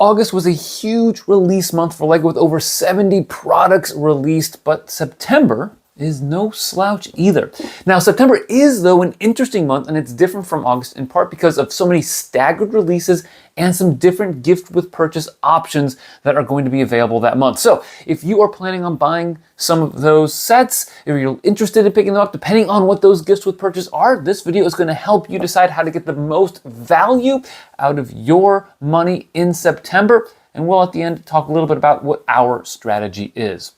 August was a huge release month for LEGO with over 70 products released, but September is no slouch either. Now, September is, though, an interesting month, and it's different from August in part because of so many staggered releases and some different gift with purchase options that are going to be available that month. So if you are planning on buying some of those sets, if you're interested in picking them up, depending on what those gifts with purchase are, this video is going to help you decide how to get the most value out of your money in September. And we'll at the end talk a little bit about what our strategy is.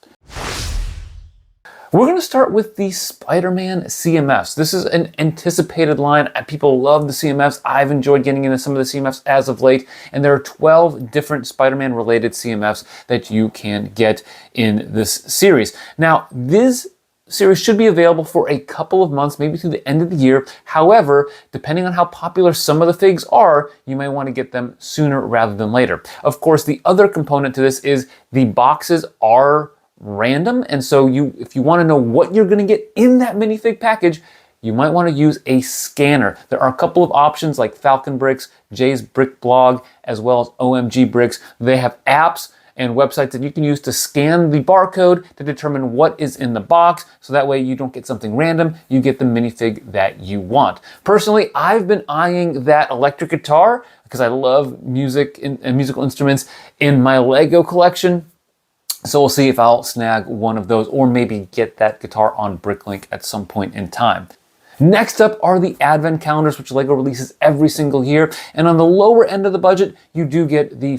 We're going to start with the Spider-Man CMFs. This is an anticipated line. People love the CMFs. I've enjoyed getting into some of the CMFs as of late, and there are 12 different Spider-Man related CMFs that you can get in this series. Now, this series should be available for a couple of months, maybe through the end of the year. However, depending on how popular some of the figs are, you may want to get them sooner rather than later. Of course, the other component to this is the boxes are random, and so if you want to know what you're going to get in that minifig package, you might want to use a scanner. There are a couple of options like Falcon Bricks, Jay's Brick Blog, as well as OMG Bricks. They have apps and websites that you can use to scan the barcode to determine what is in the box, so that way you don't get something random, you get the minifig that you want. Personally, I've been eyeing that electric guitar because I love music and musical instruments in my LEGO collection. So we'll see if I'll snag one of those or maybe get that guitar on Bricklink at some point in time. Next up are the advent calendars, which LEGO releases every single year. And on the lower end of the budget, you do get the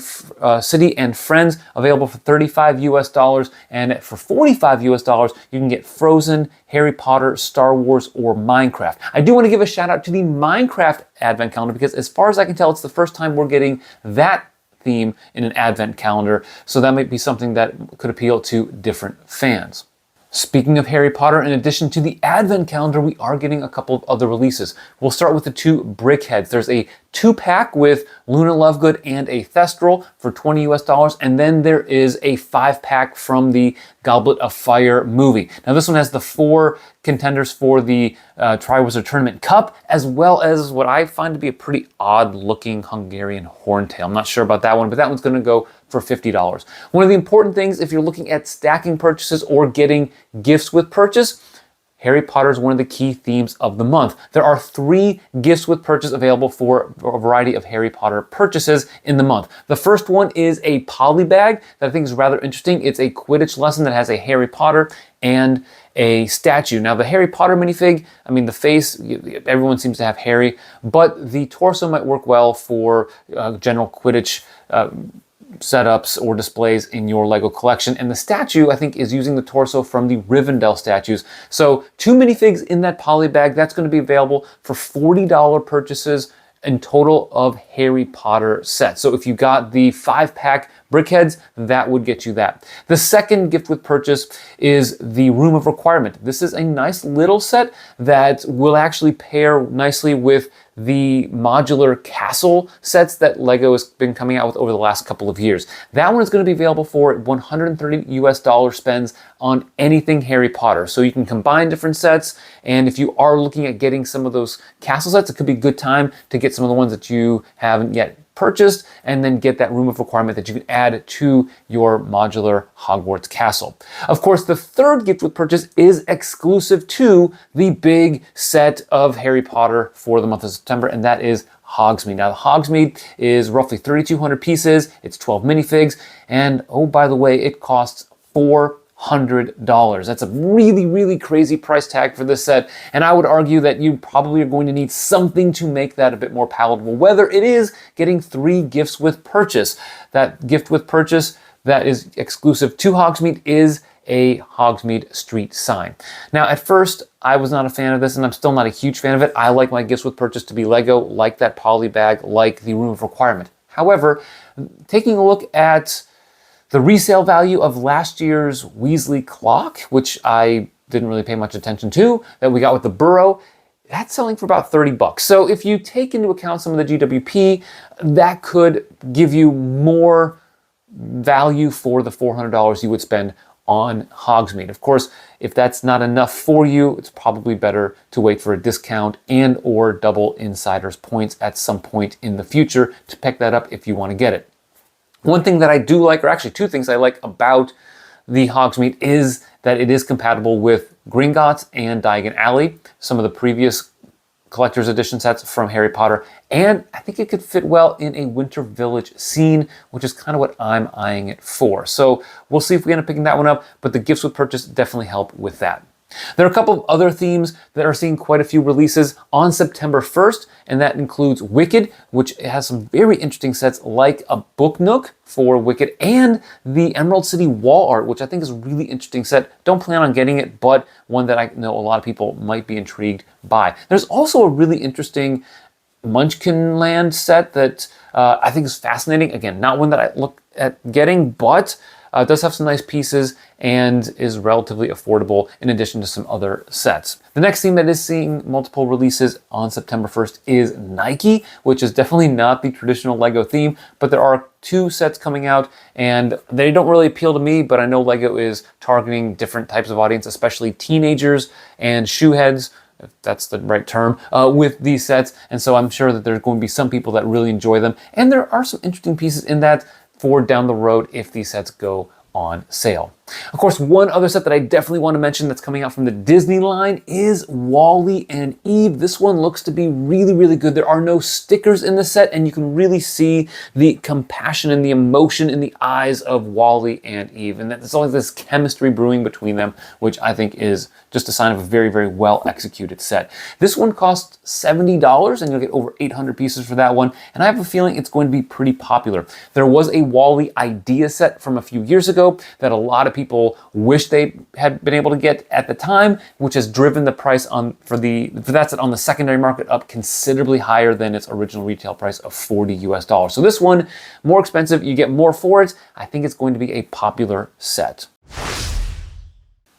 City and Friends available for $35 US. And for $45 US, you can get Frozen, Harry Potter, Star Wars, or Minecraft. I do want to give a shout out to the Minecraft advent calendar because as far as I can tell, it's the first time we're getting that theme in an advent calendar, so that might be something that could appeal to different fans. Speaking of Harry Potter, in addition to the advent calendar, we are getting a couple of other releases. We'll start with the two BrickHeads. There's a 2-pack with Luna Lovegood and a Thestral for $20 US, and then there is a 5-pack from the Goblet of Fire movie. Now this one has the 4 contenders for the Triwizard Tournament Cup, as well as what I find to be a pretty odd looking Hungarian horntail. I'm not sure about that one, but that one's going to go for $50. One of the important things if you're looking at stacking purchases or getting gifts with purchase, Harry Potter is one of the key themes of the month. There are 3 gifts with purchase available for a variety of Harry Potter purchases in the month. The first one is a poly bag that I think is rather interesting. It's a Quidditch lesson that has a Harry Potter and a statue. Now the Harry Potter minifig, I mean the face, everyone seems to have Harry, but the torso might work well for general Quidditch setups or displays in your LEGO collection. And the statue, I think, is using the torso from the Rivendell statues. So 2 minifigs in that poly bag. That's going to be available for $40 purchases in total of Harry Potter sets. So if you got the 5-pack BrickHeads, that would get you that. The second gift with purchase is the Room of Requirement. This is a nice little set that will actually pair nicely with the modular castle sets that LEGO has been coming out with over the last couple of years. That one is going to be available for $130 US spends on anything Harry Potter. So you can combine different sets, and if you are looking at getting some of those castle sets, it could be a good time to get some of the ones that you haven't yet purchased and then get that Room of Requirement that you can add to your modular Hogwarts castle. Of course, the third gift with purchase is exclusive to the big set of Harry Potter for the month of September, and that is Hogsmeade. Now, the Hogsmeade is roughly 3,200 pieces. It's 12 minifigs, and oh, by the way, it costs $400. That's a really, really crazy price tag for this set, and I would argue that you probably are going to need something to make that a bit more palatable, whether it is getting 3 gifts with purchase. That gift with purchase that is exclusive to Hogsmeade is a Hogsmeade street sign. Now, at first, I was not a fan of this, and I'm still not a huge fan of it. I like my gifts with purchase to be LEGO, like that poly bag, like the Room of Requirement. However, taking a look at the resale value of last year's Weasley clock, which I didn't really pay much attention to, that we got with the Burrow, that's selling for about 30 bucks. So if you take into account some of the GWP, that could give you more value for the $400 you would spend on Hogsmeade. Of course, if that's not enough for you, it's probably better to wait for a discount and or double insiders points at some point in the future to pick that up if you want to get it. One thing that I do like, or actually two things I like about the Hogsmeade, is that it is compatible with Gringotts and Diagon Alley, some of the previous collector's edition sets from Harry Potter, and I think it could fit well in a Winter Village scene, which is kind of what I'm eyeing it for. So we'll see if we end up picking that one up, but the gifts with purchase definitely help with that. There are a couple of other themes that are seeing quite a few releases on September 1st, and that includes Wicked, which has some very interesting sets like a book nook for Wicked and the Emerald City wall art, which I think is a really interesting set. Don't plan on getting it, but one that I know a lot of people might be intrigued by. There's also a really interesting Munchkinland set that I think is fascinating. Again, not one that I look at getting, but it does have some nice pieces and is relatively affordable in addition to some other sets. The next theme that is seeing multiple releases on September 1st is Nike, which is definitely not the traditional Lego theme, but there are two sets coming out and they don't really appeal to me, but I know Lego is targeting different types of audience, especially teenagers and shoeheads, if that's the right term, with these sets. And so I'm sure that there's going to be some people that really enjoy them. And there are some interesting pieces in that for down the road if these sets go on sale. Of course, one other set that I definitely want to mention that's coming out from the Disney line is Wall-E and Eve. This one looks to be really, really good. There are no stickers in the set, and you can really see the compassion and the emotion in the eyes of Wall-E and Eve. And there's always this chemistry brewing between them, which I think is just a sign of a very, very well executed set. This one costs $70, and you'll get over 800 pieces for that one. And I have a feeling it's going to be pretty popular. There was a Wall-E idea set from a few years ago that a lot of people wish they had been able to get at the time, which has driven the price for that set on the secondary market up considerably higher than its original retail price of $40 US. So this one, more expensive, you get more for it. I think it's going to be a popular set.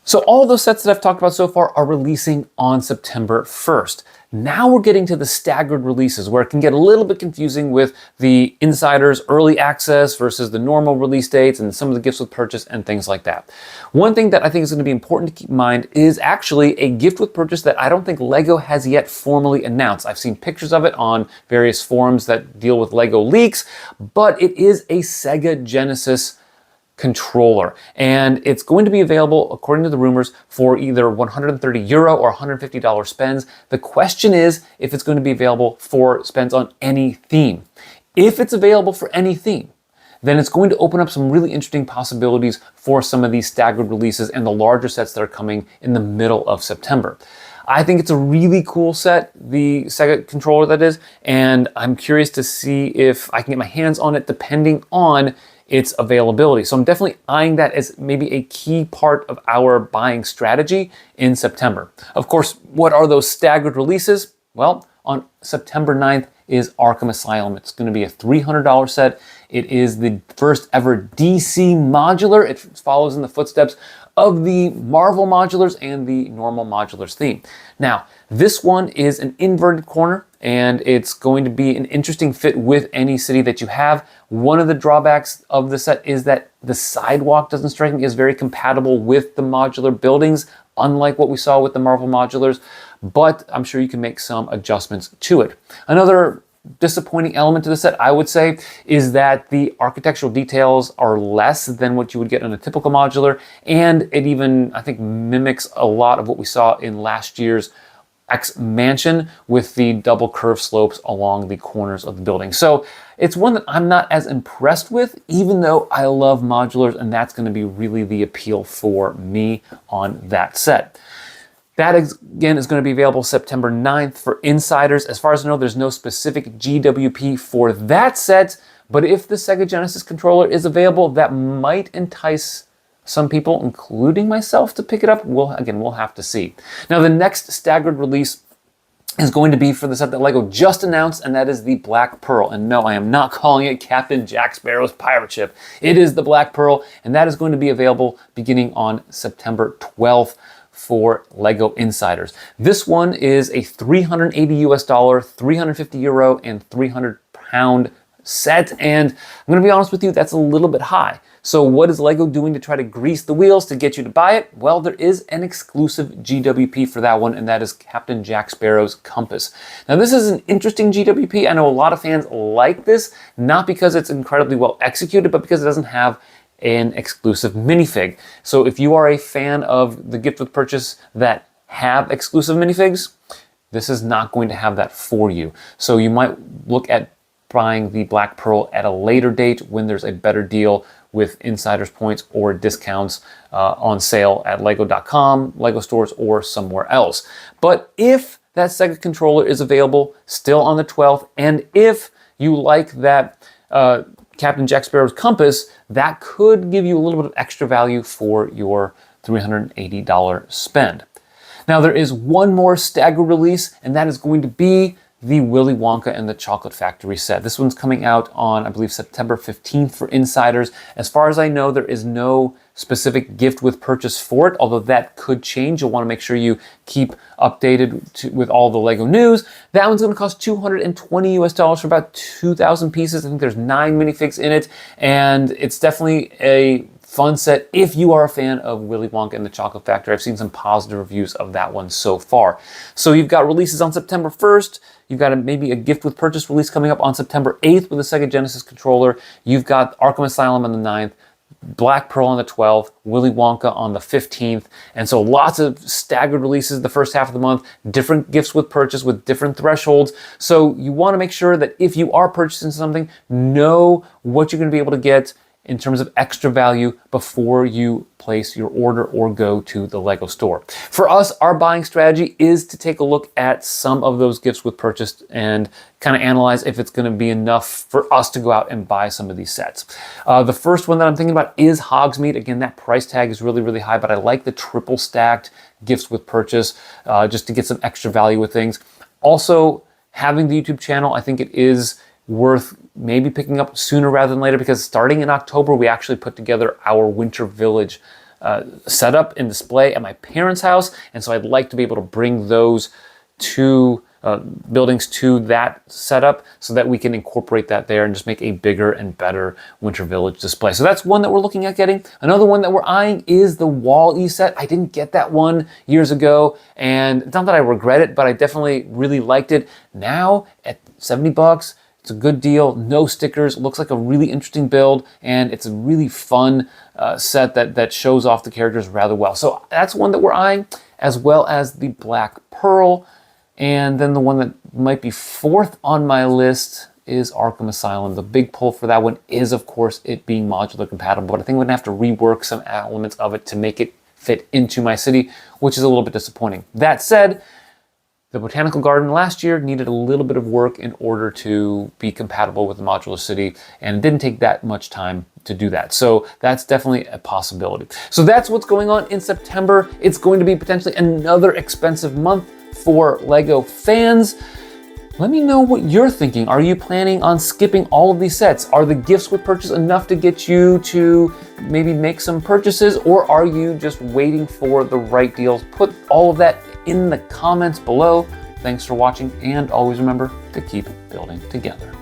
So all those sets that I've talked about so far are releasing on September 1st. Now we're getting to the staggered releases where it can get a little bit confusing with the insiders early access versus the normal release dates and some of the gifts with purchase and things like that. One thing that I think is going to be important to keep in mind is actually a gift with purchase that I don't think Lego has yet formally announced. I've seen pictures of it on various forums that deal with Lego leaks, but it is a Sega Genesis controller, and it's going to be available, according to the rumors, for either €130 or $150 spends. The question is if it's going to be available for spends on any theme. If it's available for any theme, then it's going to open up some really interesting possibilities for some of these staggered releases and the larger sets that are coming in the middle of September. I think it's a really cool set, the Sega controller that is, and I'm curious to see if I can get my hands on it depending on its availability. So I'm definitely eyeing that as maybe a key part of our buying strategy in September. Of course, what are those staggered releases? Well, on September 9th is Arkham Asylum. It's going to be a $300 set. It is the first ever DC modular. It follows in the footsteps of the Marvel modulars and the normal modulars theme. Now, this one is an inverted corner, and it's going to be an interesting fit with any city that you have. One of the drawbacks of the set is that the sidewalk doesn't strike me as very compatible with the modular buildings, unlike what we saw with the Marvel modulars, but I'm sure you can make some adjustments to it. Another disappointing element to the set, I would say, is that the architectural details are less than what you would get on a typical modular, and it even, I think, mimics a lot of what we saw in last year's X Mansion with the double curved slopes along the corners of the building. So it's one that I'm not as impressed with, even though I love modulars, and that's going to be really the appeal for me on that set. That, again, is going to be available September 9th for insiders. As far as I know, there's no specific GWP for that set, but if the Sega Genesis controller is available, that might entice some people, including myself, to pick it up. We'll have to see. Now, the next staggered release is going to be for the set that Lego just announced, and that is the Black Pearl. And no, I am not calling it Captain Jack Sparrow's pirate ship. It is the Black Pearl, and that is going to be available beginning on September 12th. For Lego insiders. This one is a $380 US, €350, and £300 set. And I'm gonna be honest with you, that's a little bit high. So what is LEGO doing to try to grease the wheels to get you to buy it? Well, there is an exclusive GWP for that one, and that is Captain Jack Sparrow's Compass. Now, this is an interesting GWP. I know a lot of fans like this, not because it's incredibly well executed, but because it doesn't have an exclusive minifig. So if you are a fan of the gift with purchase that have exclusive minifigs, this is not going to have that for you. So you might look at buying the Black Pearl at a later date when there's a better deal with insiders points or discounts on sale at lego.com, Lego stores, or somewhere else. But if that Sega controller is available still on the 12th, and if you like that Captain Jack Sparrow's Compass, that could give you a little bit of extra value for your $380 spend. Now, there is one more staggered release, and that is going to be the Willy Wonka and the Chocolate Factory set. This one's coming out on, I believe, September 15th for insiders. As far as I know, there is no specific gift with purchase for it, although that could change. You'll want to make sure you keep updated with all the LEGO news. That one's going to cost $220 US for about 2,000 pieces. I think there's 9 minifigs in it, and it's definitely a fun set if you are a fan of Willy Wonka and the Chocolate Factory. I've seen some positive reviews of that one so far. So you've got releases on September 1st. You've got maybe a gift with purchase release coming up on September 8th with a Sega Genesis controller. You've got Arkham Asylum on the 9th, Black Pearl on the 12th, Willy Wonka on the 15th. And so lots of staggered releases the first half of the month, different gifts with purchase with different thresholds. So you want to make sure that if you are purchasing something, know what you're going to be able to get in terms of extra value before you place your order or go to the LEGO store. For us, our buying strategy is to take a look at some of those gifts with purchase and kind of analyze if it's going to be enough for us to go out and buy some of these sets. The first one that I'm thinking about is Hogsmeade. Again, that price tag is really, really high, but I like the triple stacked gifts with purchase just to get some extra value with things. Also, having the YouTube channel, I think it is worth maybe picking up sooner rather than later, because starting in October, we actually put together our Winter Village setup and display at my parents' house. And so I'd like to be able to bring those two buildings to that setup so that we can incorporate that there and just make a bigger and better Winter Village display. So that's one that we're looking at getting. Another one that we're eyeing is the Wall-E set. I didn't get that one years ago, and it's not that I regret it, but I definitely really liked it. Now at $70, it's a good deal, no stickers, looks like a really interesting build, and it's a really fun set that shows off the characters rather well. So that's one that we're eyeing, as well as the Black Pearl. And then the one that might be fourth on my list is Arkham Asylum. The big pull for that one is, of course, it being modular compatible, but I think I'm gonna have to rework some elements of it to make it fit into my city, which is a little bit disappointing. That said, the Botanical Garden last year needed a little bit of work in order to be compatible with the modular city, and it didn't take that much time to do that. So that's definitely a possibility. So that's what's going on in September. It's going to be potentially another expensive month for LEGO fans. Let me know what you're thinking. Are you planning on skipping all of these sets? Are the gifts with purchase enough to get you to maybe make some purchases, or are you just waiting for the right deals? Put all of that in the comments below. Thanks for watching, and always remember to keep building together.